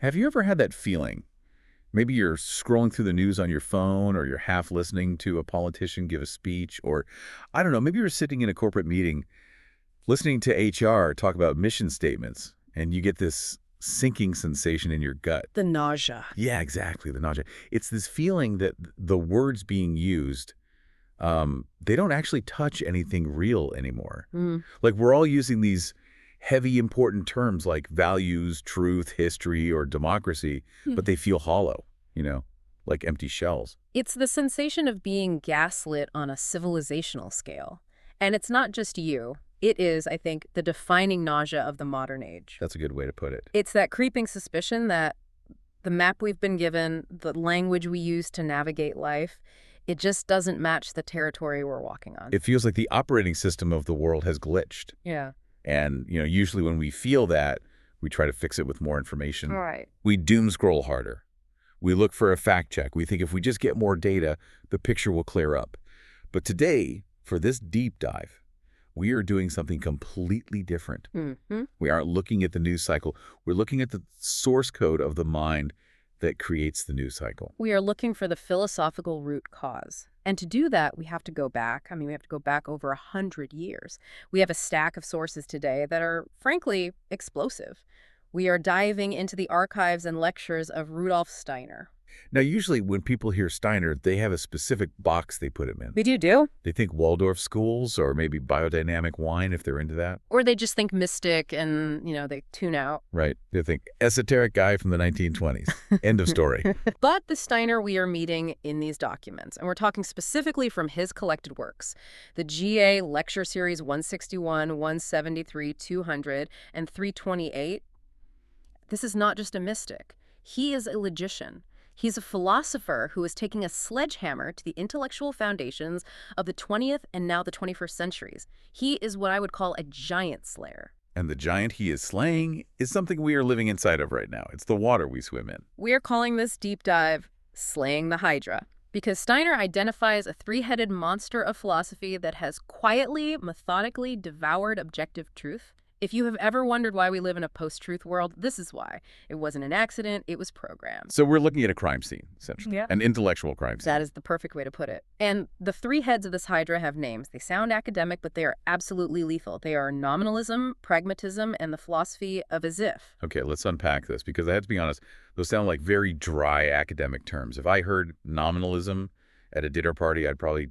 Have you ever had that feeling? Maybe you're scrolling through the news on your phone, or you're half listening to a politician give a speech, or, I don't know, maybe you're sitting in a corporate meeting listening to HR talk about mission statements, and you get this sinking sensation in your gut. The nausea. Yeah, exactly, the nausea. It's this feeling that the words being used, they don't actually touch anything real anymore. Like, we're all using these heavy, important terms like values, truth, history, or democracy, but they feel hollow, like empty shells. It's the sensation of being gaslit on a civilizational scale. And it's not just you. It is, I think, the defining nausea of the modern age. That's a good way to put it. It's that creeping suspicion that the map we've been given, the language we use to navigate life, it just doesn't match the territory we're walking on. It feels like the operating system of the world has glitched. Yeah. And, usually when we feel that, we try to fix it with more information. All right. We doom scroll harder. We look for a fact check. We think if we just get more data, the picture will clear up. But today, for this deep dive, we are doing something completely different. We aren't looking at the news cycle. We're looking at the source code of the mind that creates the news cycle. We are looking for the philosophical root cause. And to do that, we have to go back. We have to go back over 100 years. We have a stack of sources today that are, frankly, explosive. We are diving into the archives and lectures of Rudolf Steiner. Now, usually when people hear Steiner, they have a specific box they put him in. They do? They think Waldorf schools, or maybe biodynamic wine if they're into that. Or they just think mystic and, they tune out. Right. They think esoteric guy from the 1920s. End of story. But the Steiner we are meeting in these documents, and we're talking specifically from his collected works, the GA Lecture Series 161, 173, 200, and 328, this is not just a mystic. He is a logician. He's a philosopher who is taking a sledgehammer to the intellectual foundations of the 20th and now the 21st centuries. He is what I would call a giant slayer. And the giant he is slaying is something we are living inside of right now. It's the water we swim in. We are calling this deep dive Slaying the Hydra, because Steiner identifies a three-headed monster of philosophy that has quietly, methodically devoured objective truth. If you have ever wondered why we live in a post-truth world, this is why. It wasn't an accident, it was programmed. So we're looking at a crime scene, essentially. Yeah. An intellectual crime scene. That is the perfect way to put it. And the three heads of this Hydra have names. They sound academic, but they are absolutely lethal. They are Nominalism, Pragmatism, and the philosophy of as if. Okay, let's unpack this, because I have to be honest, those sound like very dry academic terms. If I heard nominalism at a dinner party, I'd probably,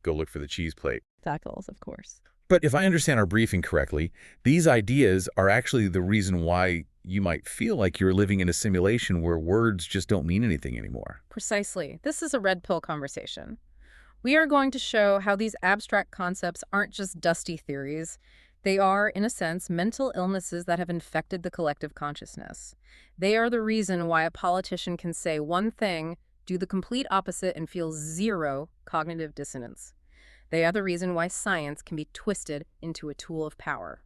go look for the cheese plate. Tacos, of course. But if I understand our briefing correctly, these ideas are actually the reason why you might feel like you're living in a simulation where words just don't mean anything anymore. Precisely. This is a red pill conversation. We are going to show how these abstract concepts aren't just dusty theories. They are, in a sense, mental illnesses that have infected the collective consciousness. They are the reason why a politician can say one thing, do the complete opposite, and feel zero cognitive dissonance. They are the reason why science can be twisted into a tool of power.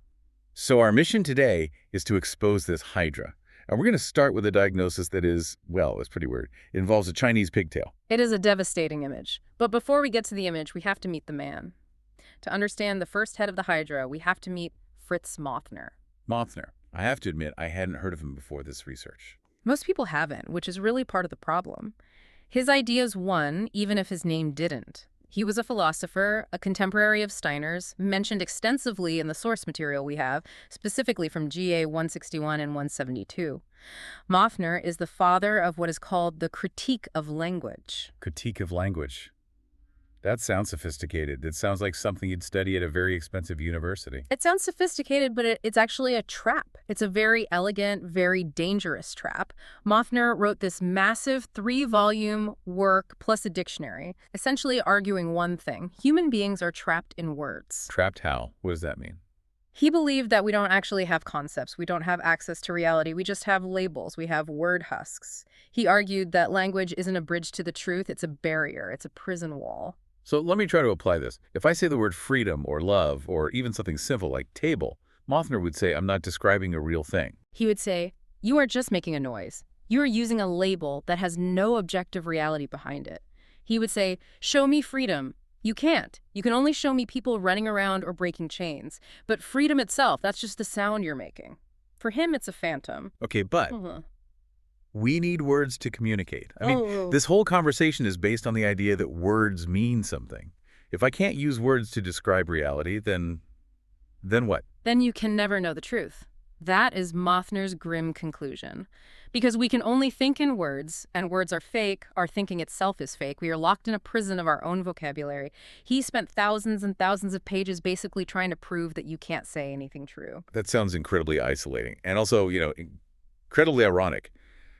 So our mission today is to expose this Hydra. And we're going to start with a diagnosis that is, well, it's pretty weird. It involves a Chinese pigtail. It is a devastating image. But before we get to the image, we have to meet the man. To understand the first head of the Hydra, we have to meet Fritz Mothner. Mothner. I have to admit, I hadn't heard of him before this research. Most people haven't, which is really part of the problem. His ideas won, even if his name didn't. He was a philosopher, a contemporary of Steiner's, mentioned extensively in the source material we have, specifically from GA 161 and 172. Mothner is the father of what is called the critique of language. Critique of language. That sounds sophisticated. It sounds like something you'd study at a very expensive university. It sounds sophisticated, but it's actually a trap. It's a very elegant, very dangerous trap. Mothner wrote this massive 3-volume work plus a dictionary, essentially arguing one thing. Human beings are trapped in words. Trapped how? What does that mean? He believed that we don't actually have concepts. We don't have access to reality. We just have labels. We have word husks. He argued that language isn't a bridge to the truth. It's a barrier. It's a prison wall. So let me try to apply this. If I say the word freedom or love or even something simple like table, Mothner would say I'm not describing a real thing. He would say, you are just making a noise. You are using a label that has no objective reality behind it. He would say, show me freedom. You can't. You can only show me people running around or breaking chains. But freedom itself, that's just the sound you're making. For him, it's a phantom. Okay, but We need words to communicate. I mean, Oh. this whole conversation is based on the idea that words mean something. If I can't use words to describe reality, then what? Then you can never know the truth. That is Mothner's grim conclusion. Because we can only think in words, and words are fake, our thinking itself is fake. We are locked in a prison of our own vocabulary. He spent thousands and thousands of pages basically trying to prove that you can't say anything true. That sounds incredibly isolating and also, incredibly ironic.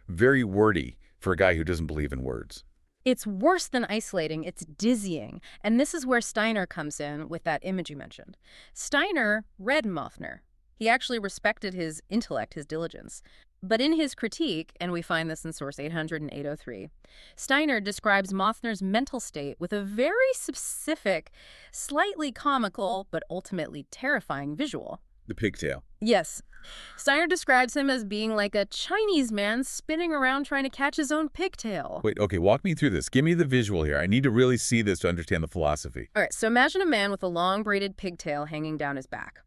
Very wordy for a guy who doesn't believe in words. It's worse than isolating, it's dizzying. And this is where Steiner comes in with that image you mentioned. Steiner read Mothner. He actually respected his intellect, his diligence. But in his critique, and we find this in source 800 and 803, Steiner describes Mothner's mental state with a very specific, slightly comical, but ultimately terrifying visual. The pigtail. Yes. Steiner describes him as being like a Chinese man spinning around trying to catch his own pigtail. Wait, okay, walk me through this. Give me the visual here. I need to really see this to understand the philosophy. All right, so imagine a man with a long braided pigtail hanging down his back.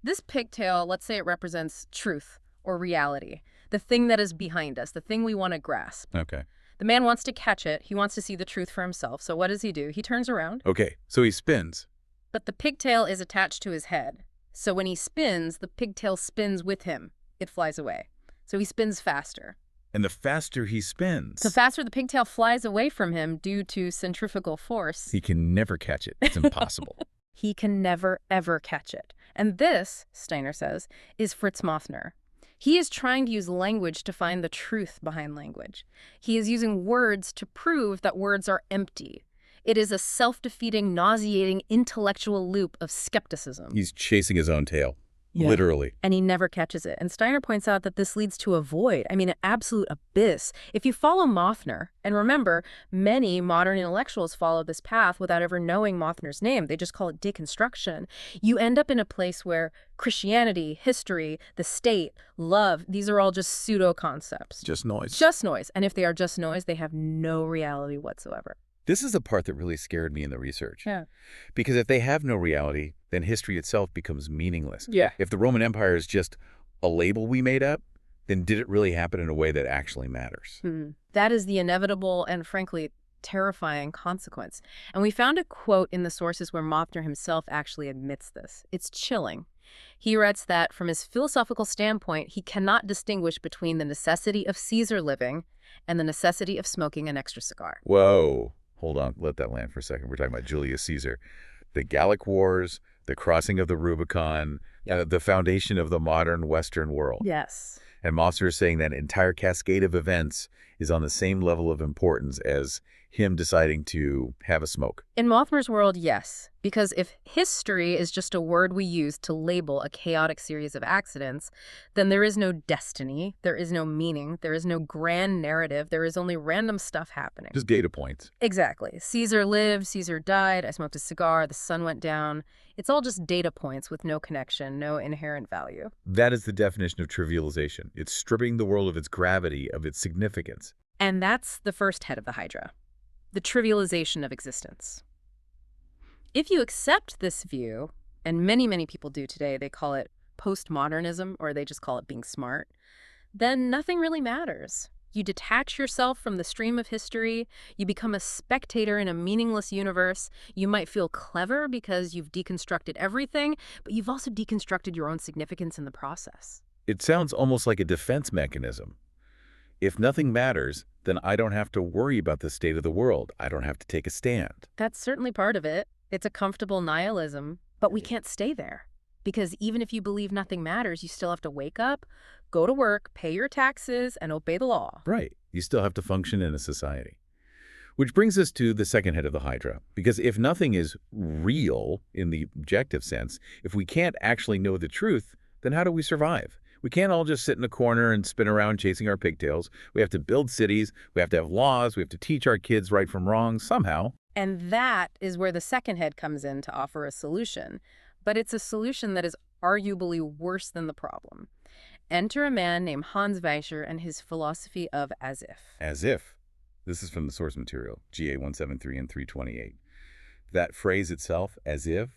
This pigtail, let's say it represents truth or reality, the thing that is behind us, the thing we want to grasp. Okay. The man wants to catch it. He wants to see the truth for himself. So what does he do? He turns around. Okay, so he spins. But the pigtail is attached to his head. So when he spins, the pigtail spins with him. It flies away. So he spins faster. And the faster he spins, The faster the pigtail flies away from him due to centrifugal force, he can never catch it. It's impossible. he can never, ever catch it. And this, Steiner says, is Fritz Mothner. He is trying to use language to find the truth behind language. He is using words to prove that words are empty. It is a self-defeating, nauseating intellectual loop of skepticism. He's chasing his own tail, literally. And he never catches it. And Steiner points out that this leads to a void, an absolute abyss. If you follow Mothner, and remember, many modern intellectuals follow this path without ever knowing Mothner's name. They just call it deconstruction. You end up in a place where Christianity, history, the state, love, these are all just pseudo-concepts. Just noise. Just noise. And if they are just noise, they have no reality whatsoever. This is the part that really scared me in the research. Yeah. Because if they have no reality, then history itself becomes meaningless. Yeah. If the Roman Empire is just a label we made up, then did it really happen in a way that actually matters? That is the inevitable and, frankly, terrifying consequence. And we found a quote in the sources where Mothner himself actually admits this. It's chilling. He writes that, from his philosophical standpoint, he cannot distinguish between the necessity of Caesar living and the necessity of smoking an extra cigar. Whoa. Hold on, let that land for a second. We're talking about Julius Caesar. The Gallic Wars, the crossing of the Rubicon, the foundation of the modern Western world. Yes. And Mothner is saying that entire cascade of events is on the same level of importance as him deciding to have a smoke. In Mothner's world, yes. Because if history is just a word we use to label a chaotic series of accidents, then there is no destiny, there is no meaning, there is no grand narrative, there is only random stuff happening. Just data points. Exactly. Caesar lived, Caesar died, I smoked a cigar, the sun went down. It's all just data points with no connection, no inherent value. That is the definition of trivialization. It's stripping the world of its gravity, of its significance. And that's the first head of the Hydra. The trivialization of existence. If you accept this view, and many, many people do today, they call it postmodernism, or they just call it being smart, then nothing really matters. You detach yourself from the stream of history, you become a spectator in a meaningless universe. You might feel clever because you've deconstructed everything, but you've also deconstructed your own significance in the process. It sounds almost like a defense mechanism. If nothing matters, then I don't have to worry about the state of the world. I don't have to take a stand. That's certainly part of it. It's a comfortable nihilism, but we can't stay there. Because even if you believe nothing matters, you still have to wake up, go to work, pay your taxes, and obey the law. Right. You still have to function in a society. Which brings us to the second head of the Hydra. Because if nothing is real in the objective sense, if we can't actually know the truth, then how do we survive? We can't all just sit in a corner and spin around chasing our pigtails. We have to build cities. We have to have laws. We have to teach our kids right from wrong somehow. And that is where the second head comes in to offer a solution. But it's a solution that is arguably worse than the problem. Enter a man named Hans Weischer and his philosophy of as if. As if. This is from the source material, GA 173 and 328. That phrase itself, as if,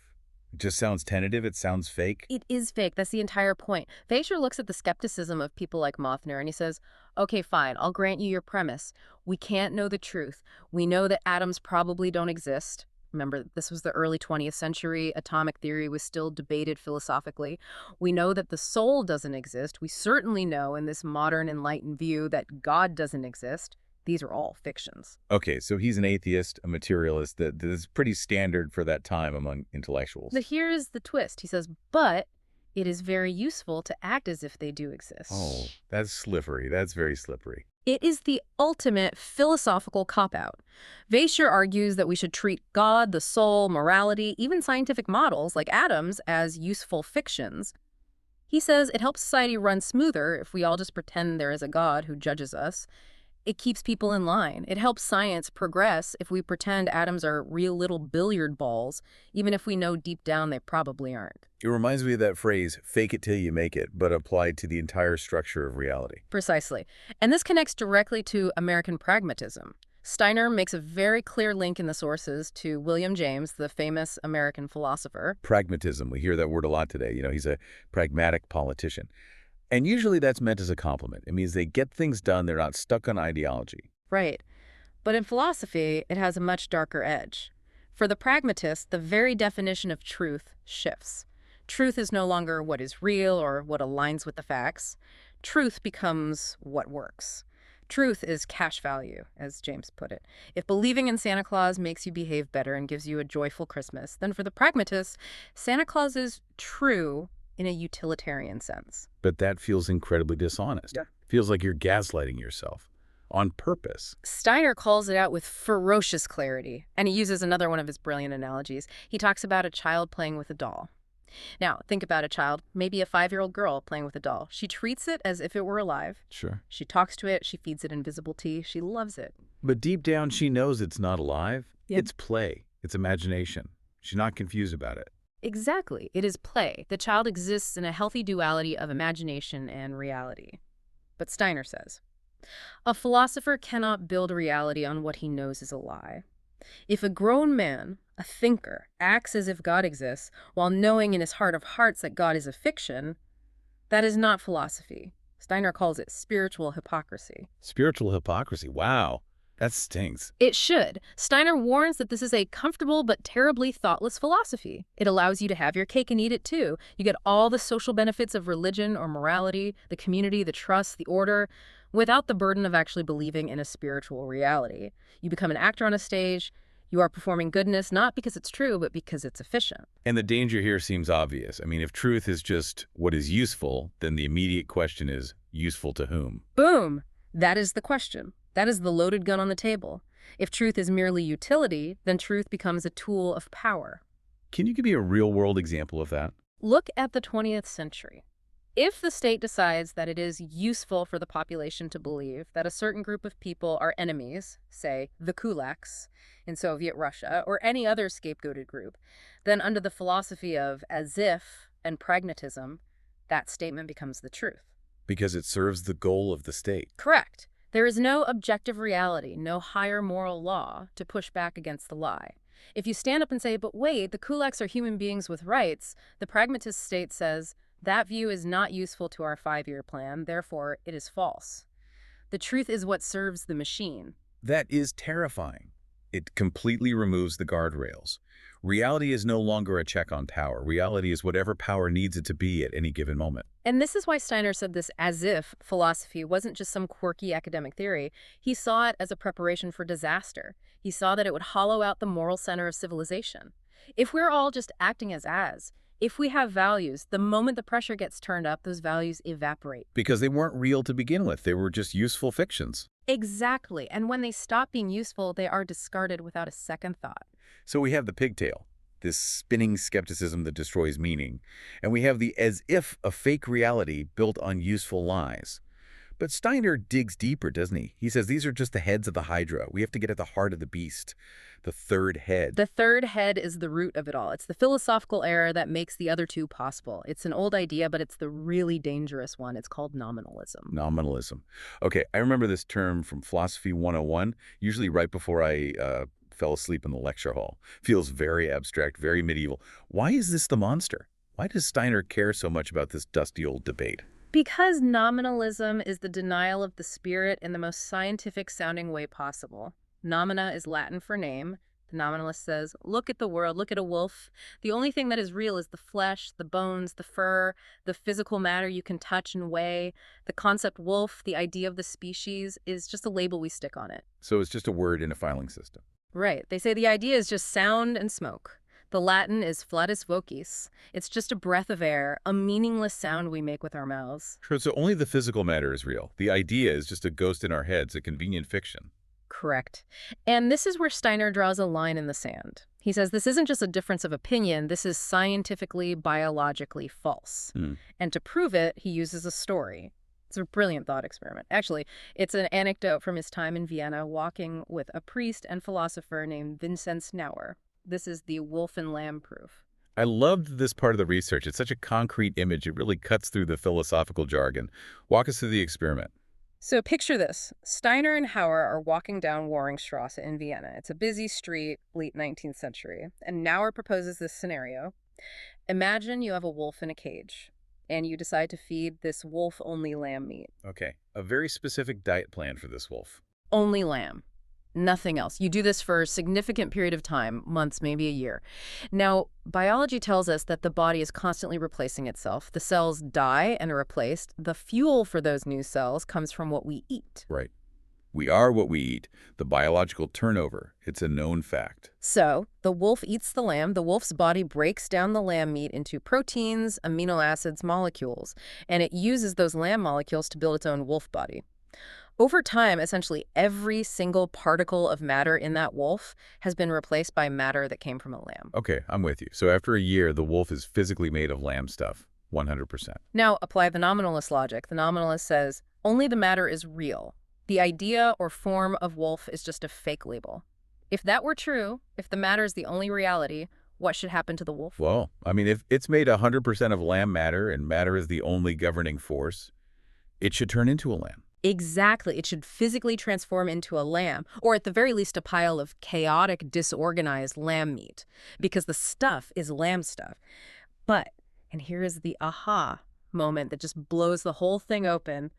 It just sounds tentative. It sounds fake. It is fake. That's the entire point. Fisher looks at the skepticism of people like Mothner and he says, okay, fine, I'll grant you your premise. We can't know the truth. We know that atoms probably don't exist. Remember, this was the early 20th century. Atomic theory was still debated philosophically. We know that the soul doesn't exist. We certainly know in this modern enlightened view that God doesn't exist. These are all fictions. Okay, so he's an atheist, a materialist. That is pretty standard for that time among intellectuals. But here's the twist. He says, but it is very useful to act as if they do exist. Oh, that's slippery. That's very slippery. It is the ultimate philosophical cop-out. Vacher argues that we should treat God, the soul, morality, even scientific models like atoms as useful fictions. He says it helps society run smoother if we all just pretend there is a God who judges us. It keeps people in line. It helps science progress if we pretend atoms are real little billiard balls, even if we know deep down they probably aren't. It reminds me of that phrase, fake it till you make it, but applied to the entire structure of reality. Precisely. And this connects directly to American pragmatism. Steiner makes a very clear link in the sources to William James, the famous American philosopher. Pragmatism, we hear that word a lot today. You know, he's a pragmatic politician. And usually that's meant as a compliment. It means they get things done, they're not stuck on ideology. Right. But in philosophy, it has a much darker edge. For the pragmatist, the very definition of truth shifts. Truth is no longer what is real or what aligns with the facts. Truth becomes what works. Truth is cash value, as James put it. If believing in Santa Claus makes you behave better and gives you a joyful Christmas, then for the pragmatist, Santa Claus is true in a utilitarian sense. But that feels incredibly dishonest. Yeah. Feels like you're gaslighting yourself on purpose. Steiner calls it out with ferocious clarity, and he uses another one of his brilliant analogies. He talks about a child playing with a doll. Now, think about a child, maybe a 5-year-old girl playing with a doll. She treats it as if it were alive. Sure. She talks to it. She feeds it invisible tea. She loves it. But deep down, she knows it's not alive. Yep. It's play. It's imagination. She's not confused about it. Exactly. It is play. The child exists in a healthy duality of imagination and reality. But Steiner says, a philosopher cannot build reality on what he knows is a lie. If a grown man, a thinker, acts as if God exists while knowing in his heart of hearts that God is a fiction, that is not philosophy. Steiner calls it spiritual hypocrisy. Spiritual hypocrisy. Wow. That stings. It should. Steiner warns that this is a comfortable but terribly thoughtless philosophy. It allows you to have your cake and eat it too. You get all the social benefits of religion or morality, the community, the trust, the order, without the burden of actually believing in a spiritual reality. You become an actor on a stage. You are performing goodness not because it's true, but because it's efficient. And the danger here seems obvious. I mean, if truth is just what is useful, then the immediate question is, useful to whom? Boom! That is the question. That is the loaded gun on the table. If truth is merely utility, then truth becomes a tool of power. Can you give me a real-world example of that? Look at the 20th century. If the state decides that it is useful for the population to believe that a certain group of people are enemies, say the kulaks in Soviet Russia, or any other scapegoated group, then under the philosophy of as if and pragmatism, that statement becomes the truth. Because it serves the goal of the state. Correct. There is no objective reality, no higher moral law to push back against the lie. If you stand up and say, but wait, the kulaks are human beings with rights, the pragmatist state says, that view is not useful to our 5-year plan, therefore it is false. The truth is what serves the machine. That is terrifying. It completely removes the guardrails. Reality is no longer a check on power. Reality is whatever power needs it to be at any given moment. And this is why Steiner said this as-if philosophy wasn't just some quirky academic theory. He saw it as a preparation for disaster. He saw that it would hollow out the moral center of civilization. If we're all just acting as, if we have values, the moment the pressure gets turned up, those values evaporate. Because they weren't real to begin with. They were just useful fictions. Exactly. And when they stop being useful, they are discarded without a second thought. So we have the pigtail, this spinning skepticism that destroys meaning. And we have the as-if, a fake reality built on useful lies. But Steiner digs deeper, doesn't he? He says these are just the heads of the Hydra. We have to get at the heart of the beast, the third head. The third head is the root of it all. It's the philosophical error that makes the other two possible. It's an old idea, but it's the really dangerous one. It's called nominalism. Nominalism. Okay, I remember this term from Philosophy 101, usually right before I fell asleep in the lecture hall. Feels very abstract, very medieval. Why is this the monster? Why does Steiner care so much about this dusty old debate? Because nominalism is the denial of the spirit in the most scientific-sounding way possible. Nomina is Latin for name. The nominalist says, look at the world, look at a wolf. The only thing that is real is the flesh, the bones, the fur, the physical matter you can touch and weigh. The concept wolf, the idea of the species, is just a label we stick on it. So it's just a word in a filing system. Right. They say the idea is just sound and smoke. The Latin is flatus vocis. It's just a breath of air, a meaningless sound we make with our mouths. So only the physical matter is real. The idea is just a ghost in our heads, a convenient fiction. Correct. And this is where Steiner draws a line in the sand. He says this isn't just a difference of opinion, this is scientifically, biologically false. And to prove it, he uses a story. It's a brilliant thought experiment. Actually, it's an anecdote from his time in Vienna walking with a priest and philosopher named Vinzenz Nauer. This is the wolf and lamb proof. I loved this part of the research. It's such a concrete image. It really cuts through the philosophical jargon. Walk us through the experiment. So picture this. Steiner and Hauer are walking down Waringstrasse in Vienna. It's a busy street, late 19th century. And Nauer proposes this scenario. Imagine you have a wolf in a cage, and you decide to feed this wolf only lamb meat. Okay, a very specific diet plan for this wolf. Only lamb. Nothing else. You do this for a significant period of time, months, maybe a year. Now, biology tells us that the body is constantly replacing itself. The cells die and are replaced. The fuel for those new cells comes from what we eat. Right. We are what we eat. The biological turnover. It's a known fact. So, the wolf eats the lamb. The wolf's body breaks down the lamb meat into proteins, amino acids, molecules, and it uses those lamb molecules to build its own wolf body. Over time, essentially every single particle of matter in that wolf has been replaced by matter that came from a lamb. Okay, I'm with you. So after a year, the wolf is physically made of lamb stuff, 100%. Now, apply the nominalist logic. The nominalist says, only the matter is real. The idea or form of wolf is just a fake label. If that were true, if the matter is the only reality, what should happen to the wolf? Well, I mean, if it's made 100% of lamb matter and matter is the only governing force, it should turn into a lamb. Exactly. It should physically transform into a lamb, or at the very least a pile of chaotic, disorganized lamb meat, because the stuff is lamb stuff. But, and here is the aha moment that just blows the whole thing open,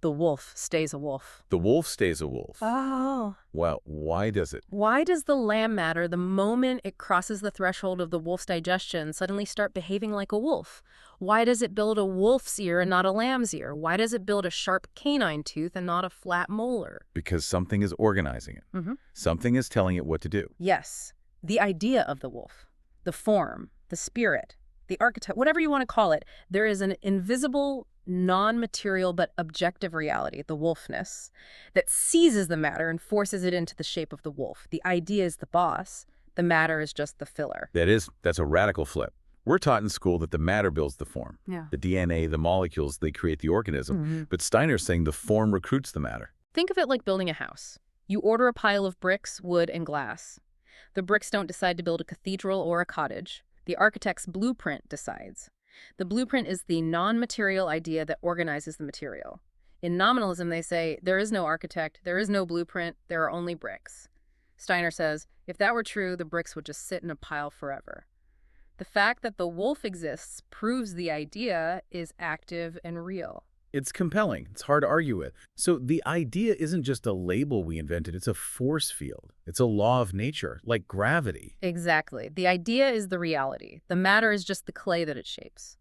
the wolf stays a wolf. The wolf stays a wolf. Oh. Well, why does it? Why does the lamb matter, the moment it crosses the threshold of the wolf's digestion, suddenly start behaving like a wolf? Why does it build a wolf's ear and not a lamb's ear? Why does it build a sharp canine tooth and not a flat molar? Because something is organizing it. Something is telling it what to do. Yes. The idea of the wolf, the form, the spirit, the archetype, whatever you want to call it, there is an invisible, non-material but objective reality, the wolfness, that seizes the matter and forces it into the shape of the wolf. The idea is the boss. The matter is just the filler. That's a radical flip. We're taught in school that the matter builds the form. Yeah. The DNA, the molecules, they create the organism. But Steiner's saying the form recruits the matter. Think of it like building a house. You order a pile of bricks, wood, and glass. The bricks don't decide to build a cathedral or a cottage. The architect's blueprint decides. The blueprint is the non-material idea that organizes the material. In nominalism, they say, there is no architect, there is no blueprint, there are only bricks. Steiner says, if that were true, the bricks would just sit in a pile forever. The fact that the wolf exists proves the idea is active and real. It's compelling. It's hard to argue with. So the idea isn't just a label we invented. It's a force field. It's a law of nature, like gravity. Exactly. The idea is the reality. The matter is just the clay that it shapes.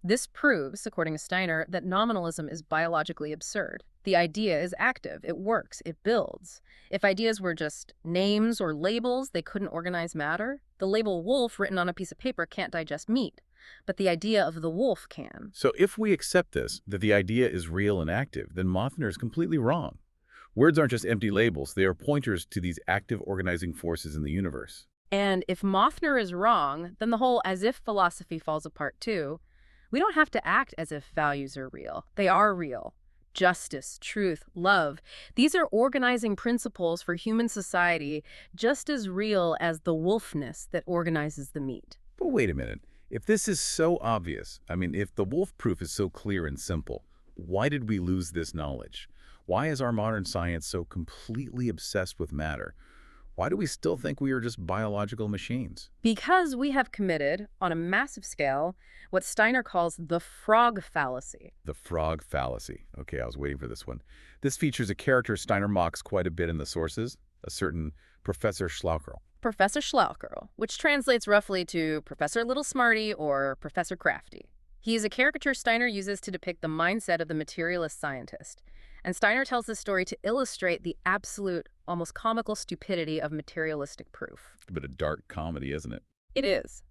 This proves, according to Steiner, that nominalism is biologically absurd. The idea is active. It works. It builds. If ideas were just names or labels, they couldn't organize matter. The label wolf written on a piece of paper can't digest meat, but the idea of the wolf can. So if we accept this, that the idea is real and active, then Mothner is completely wrong. Words aren't just empty labels. They are pointers to these active organizing forces in the universe. And if Mothner is wrong, then the whole as-if philosophy falls apart too. We don't have to act as if values are real. They are real. Justice, truth, love. These are organizing principles for human society just as real as the wolfness that organizes the meat. But wait a minute. If this is so obvious, I mean, if the wolf proof is so clear and simple, why did we lose this knowledge? Why is our modern science so completely obsessed with matter? Why do we still think we are just biological machines? Because we have committed, on a massive scale, what Steiner calls the frog fallacy. The Frog Fallacy. Okay, I was waiting for this one. This features a character Steiner mocks quite a bit in the sources, a certain Professor Schlauchel. Professor Schlauchel, which translates roughly to Professor Little Smarty or Professor Crafty. He is a caricature Steiner uses to depict the mindset of the materialist scientist. And Steiner tells this story to illustrate the absolute, almost comical stupidity of materialistic proof. A bit of dark comedy, isn't it? It is.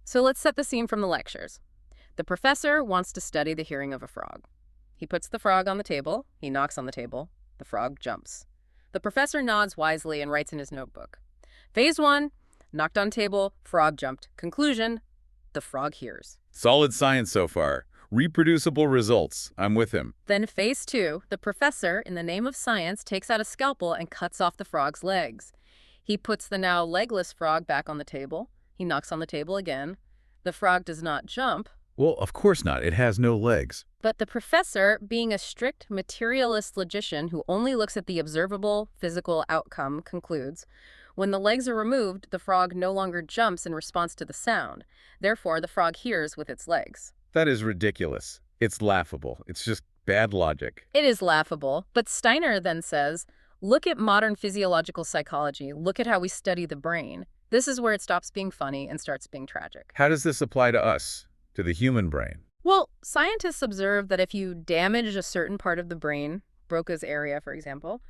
So let's set the scene from the lectures. The professor wants to study the hearing of a frog. He puts the frog on the table, he knocks on the table, the frog jumps. The professor nods wisely and writes in his notebook. Phase 1, knocked on table, frog jumped. Conclusion, the frog hears. Solid science so far. Reproducible results. I'm with him. Then phase 2, the professor, in the name of science, takes out a scalpel and cuts off the frog's legs. He puts the now legless frog back on the table. He knocks on the table again. The frog does not jump. Well, of course not. It has no legs. But the professor, being a strict materialist logician who only looks at the observable physical outcome, concludes, when the legs are removed, the frog no longer jumps in response to the sound. Therefore, the frog hears with its legs. That is ridiculous. It's laughable. It's just bad logic. It is laughable, but Steiner then says, look at modern physiological psychology. Look at how we study the brain. This is where it stops being funny and starts being tragic. How does this apply to us, to the human brain? Well, scientists observe that if you damage a certain part of the brain, Broca's area, for example,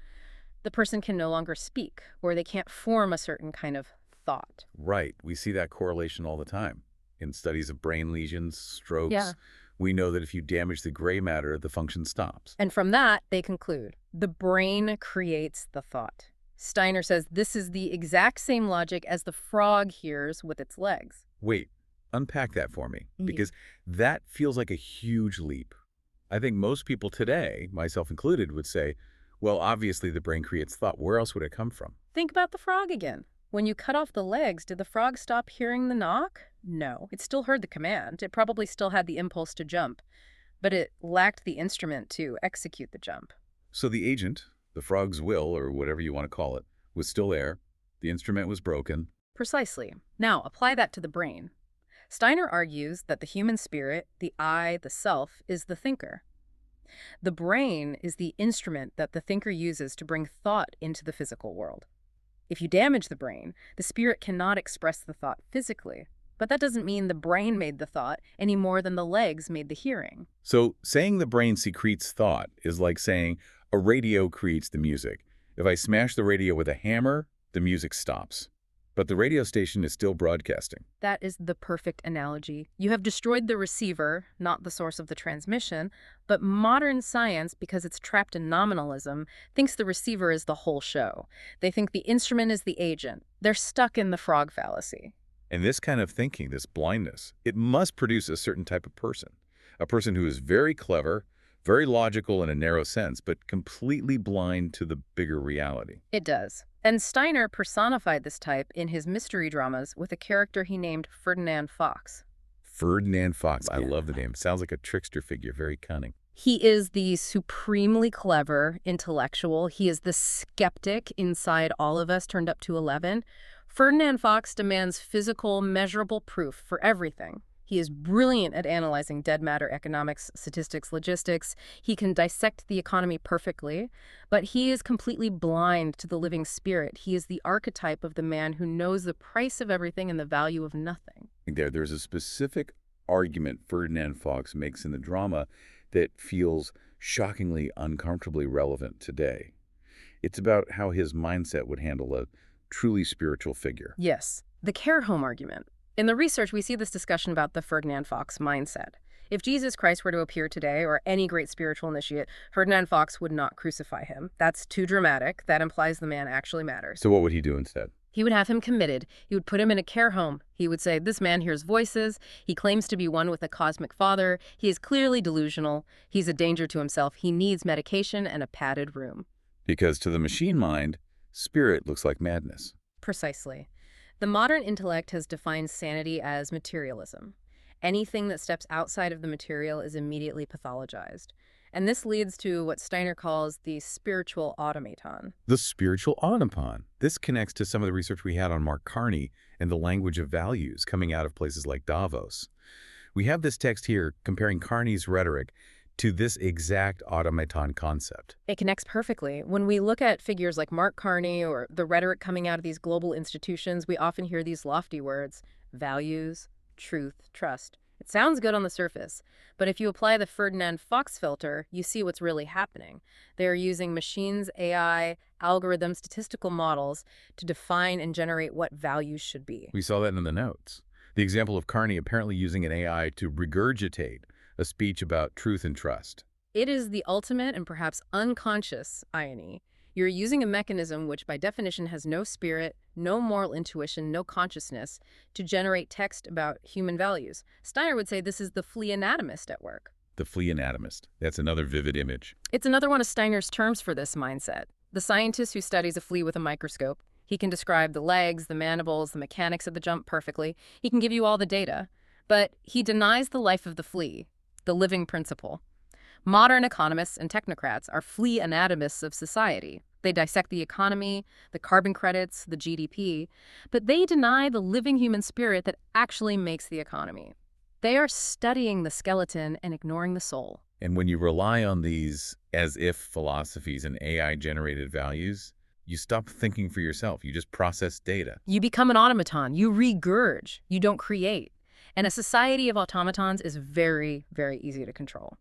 the person can no longer speak, or they can't form a certain kind of thought. Right. We see that correlation all the time. In studies of brain lesions, strokes, Yeah. we know that if you damage the gray matter, the function stops. And from that, they conclude, the brain creates the thought. Steiner says this is the exact same logic as the frog hears with its legs. Wait, unpack that for me, Yeah. because that feels like a huge leap. I think most people today, myself included, would say, well, obviously the brain creates thought. Where else would it come from? Think about the frog again. When you cut off the legs, did the frog stop hearing the knock? No, it still heard the command. It probably still had the impulse to jump, but it lacked the instrument to execute the jump. So the agent, the frog's will, or whatever you want to call it, was still there. The instrument was broken. Precisely. Now, apply that to the brain. Steiner argues that the human spirit, the I, the self, is the thinker. The brain is the instrument that the thinker uses to bring thought into the physical world. If you damage the brain, the spirit cannot express the thought physically. But that doesn't mean the brain made the thought any more than the legs made the hearing. So saying the brain secretes thought is like saying a radio creates the music. If I smash the radio with a hammer, the music stops. But the radio station is still broadcasting. That is the perfect analogy. You have destroyed the receiver, not the source of the transmission, but modern science, because it's trapped in nominalism, thinks the receiver is the whole show. They think the instrument is the agent. They're stuck in the frog fallacy. And this kind of thinking, this blindness, it must produce a certain type of person. A person who is very clever, very logical in a narrow sense, but completely blind to the bigger reality. It does. And Steiner personified this type in his mystery dramas with a character he named Ferdinand Fox. Ferdinand Fox. I Yeah. love the name. Sounds like a trickster figure, very cunning. He is the supremely clever intellectual. He is the skeptic inside all of us turned up to 11. Ferdinand Fox demands physical, measurable proof for everything. He is brilliant at analyzing dead matter economics, statistics, logistics. He can dissect the economy perfectly, but he is completely blind to the living spirit. He is the archetype of the man who knows the price of everything and the value of nothing. There's a specific argument Ferdinand Fox makes in the drama that feels shockingly uncomfortably relevant today. It's about how his mindset would handle a truly spiritual figure. Yes, the care home argument. In the research, we see this discussion about the Ferdinand Fox mindset. If Jesus Christ were to appear today, or any great spiritual initiate, Ferdinand Fox would not crucify him. That's too dramatic. That implies the man actually matters. So what would he do instead? He would have him committed. He would put him in a care home. He would say, this man hears voices. He claims to be one with a cosmic father. He is clearly delusional. He's a danger to himself. He needs medication and a padded room. Because to the machine mind, spirit looks like madness. Precisely. The modern intellect has defined sanity as materialism. Anything that steps outside of the material is immediately pathologized. And this leads to what Steiner calls the spiritual automaton. The spiritual automaton. This connects to some of the research we had on Mark Carney and the language of values coming out of places like Davos. We have this text here comparing Carney's rhetoric to this exact automaton concept. It connects perfectly. When we look at figures like Mark Carney or the rhetoric coming out of these global institutions, we often hear these lofty words: values, truth, trust. It sounds good on the surface, but if you apply the Ferdinand Fox filter, you see what's really happening. They're using machines, AI, algorithms, statistical models to define and generate what values should be. We saw that in the notes. The example of Carney apparently using an AI to regurgitate a speech about truth and trust. It is the ultimate and perhaps unconscious irony. You're using a mechanism which by definition has no spirit, no moral intuition, no consciousness to generate text about human values. Steiner would say this is the flea anatomist at work. The flea anatomist. That's another vivid image. It's another one of Steiner's terms for this mindset. The scientist who studies a flea with a microscope. He can describe the legs, the mandibles, the mechanics of the jump perfectly. He can give you all the data. But he denies the life of the flea, the living principle. Modern economists and technocrats are flea anatomists of society. They dissect the economy, the carbon credits, the GDP, but they deny the living human spirit that actually makes the economy. They are studying the skeleton and ignoring the soul. And when you rely on these as-if philosophies and AI-generated values, you stop thinking for yourself. You just process data. You become an automaton. You regurge. You don't create. And a society of automatons is very, very easy to control.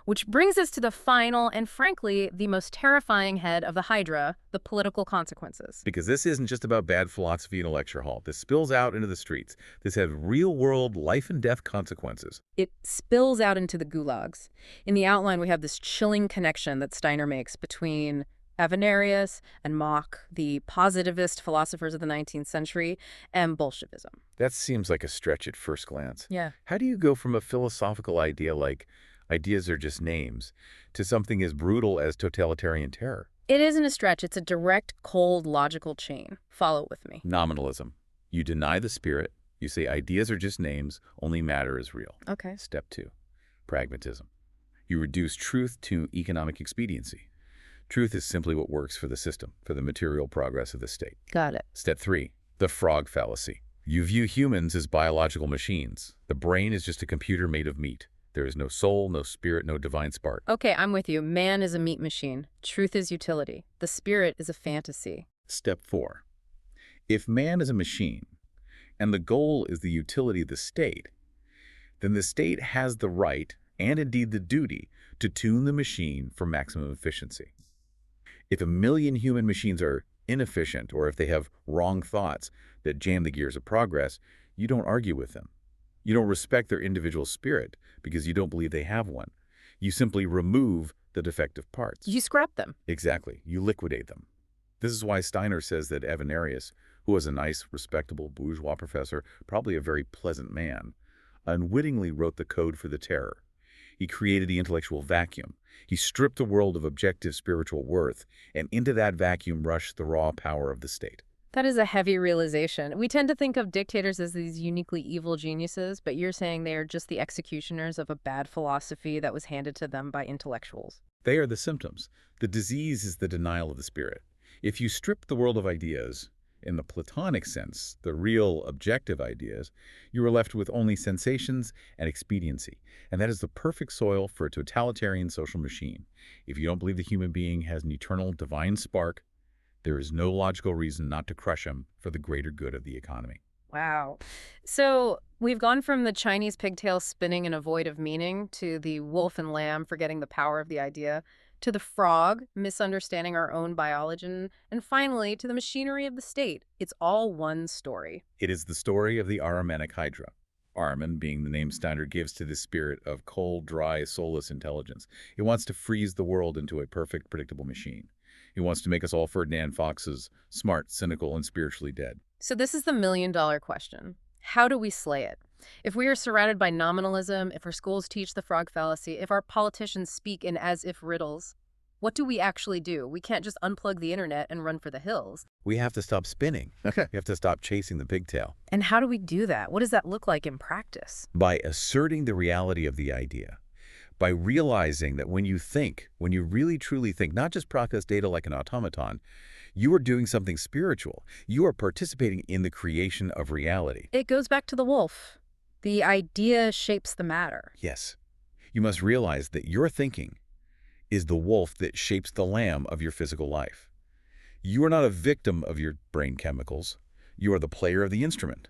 Which brings us to the final and, frankly, the most terrifying head of the Hydra, the political consequences. Because this isn't just about bad philosophy in a lecture hall. This spills out into the streets. This has real-world life-and-death consequences. It spills out into the gulags. In the outline, we have this chilling connection that Steiner makes between Avenarius and Mach, the positivist philosophers of the 19th century, and Bolshevism. That seems like a stretch at first glance. Yeah. How do you go from a philosophical idea like ideas are just names to something as brutal as totalitarian terror? It isn't a stretch. It's a direct, cold, logical chain. Follow with me. Nominalism. You deny the spirit. You say ideas are just names, only matter is real. Okay. Step 2. Pragmatism. You reduce truth to economic expediency. Truth is simply what works for the system, for the material progress of the state. Got it. Step 3. The Frog Fallacy. You view humans as biological machines. The brain is just a computer made of meat. There is no soul, no spirit, no divine spark. Okay, I'm with you. Man is a meat machine. Truth is utility. The spirit is a fantasy. Step 4. If man is a machine, and the goal is the utility of the state, then the state has the right, and indeed the duty, to tune the machine for maximum efficiency. If 1,000,000 human machines are inefficient, or if they have wrong thoughts that jam the gears of progress, you don't argue with them. You don't respect their individual spirit because you don't believe they have one. You simply remove the defective parts. You scrap them. Exactly. You liquidate them. This is why Steiner says that Avenarius, who was a nice, respectable bourgeois professor, probably a very pleasant man, unwittingly wrote the code for the terror. He created the intellectual vacuum. He stripped the world of objective spiritual worth, and into that vacuum rushed the raw power of the state. That is a heavy realization. We tend to think of dictators as these uniquely evil geniuses, but you're saying they are just the executioners of a bad philosophy that was handed to them by intellectuals. They are the symptoms. The disease is the denial of the spirit. If you strip the world of ideas, in the Platonic sense, the real objective ideas, you are left with only sensations and expediency. And that is the perfect soil for a totalitarian social machine. If you don't believe the human being has an eternal divine spark, there is no logical reason not to crush him for the greater good of the economy. Wow. So we've gone from the Chinese pigtail spinning in a void of meaning to the wolf and lamb forgetting the power of the idea, to the frog misunderstanding our own biology, and finally to the machinery of the state. It's all one story. It is the story of the Ahrimanic Hydra. Ahriman being the name Steiner gives to this spirit of cold, dry, soulless intelligence. It wants to freeze the world into a perfect, predictable machine. He wants to make us all Ferdinand Foxes, smart, cynical, and spiritually dead. So this is the million-dollar question. How do we slay it? If we are surrounded by nominalism, if our schools teach the frog fallacy, if our politicians speak in as-if riddles, what do we actually do? We can't just unplug the internet and run for the hills. We have to stop spinning. We have to stop chasing the pigtail. And how do we do that? What does that look like in practice? By asserting the reality of the idea. by realizing that when you think, when you really truly think, not just process data like an automaton, you are doing something spiritual. You are participating in the creation of reality. It goes back to the wolf. The idea shapes the matter. Yes. You must realize that your thinking is the wolf that shapes the lamb of your physical life. You are not a victim of your brain chemicals. You are the player of the instrument.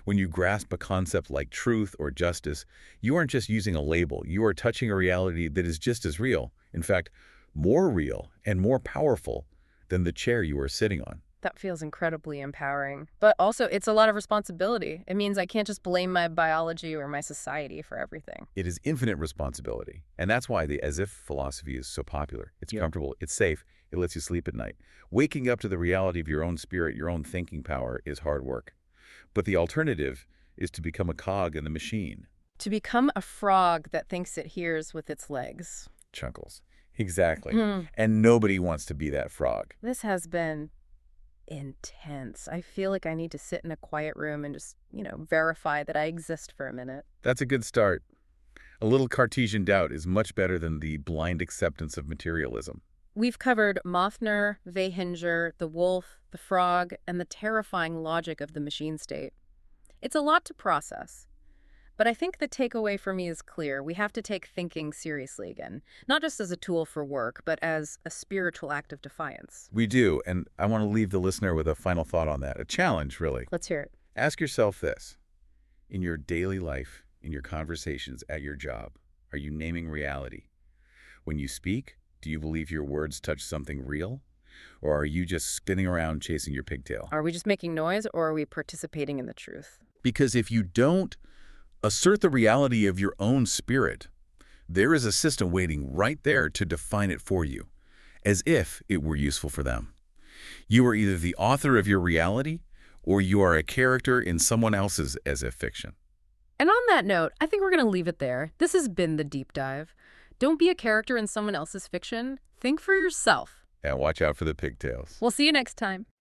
When you grasp a concept like truth or justice, you aren't just using a label. You are touching a reality that is just as real, in fact, more real and more powerful than the chair you are sitting on. That feels incredibly empowering. But also, it's a lot of responsibility. It means I can't just blame my biology or my society for everything. It is infinite responsibility. And that's why the as-if philosophy is so popular. It's comfortable, it's safe, it lets you sleep at night. Waking up to the reality of your own spirit, your own thinking power is hard work. But the alternative is to become a cog in the machine. To become a frog that thinks it hears with its legs. Chuckles. Exactly. And nobody wants to be that frog. This has been intense. I feel like I need to sit in a quiet room and just, verify that I exist for a minute. That's a good start. A little Cartesian doubt is much better than the blind acceptance of materialism. We've covered Mothner, Vaihinger, the wolf, the frog, and the terrifying logic of the machine state. It's a lot to process. But I think the takeaway for me is clear. We have to take thinking seriously again, not just as a tool for work, but as a spiritual act of defiance. We do, and I want to leave the listener with a final thought on that, a challenge, really. Let's hear it. Ask yourself this. In your daily life, in your conversations at your job, are you naming reality? When you speak, do you believe your words touch something real? Or are you just spinning around chasing your pigtail? Are we just making noise, or are we participating in the truth? Because if you don't assert the reality of your own spirit, there is a system waiting right there to define it for you, as if it were useful for them. You are either the author of your reality, or you are a character in someone else's as-if fiction. And on that note, I think we're going to leave it there. This has been The Deep Dive. Don't be a character in someone else's fiction. Think for yourself. And watch out for the pigtails. We'll see you next time.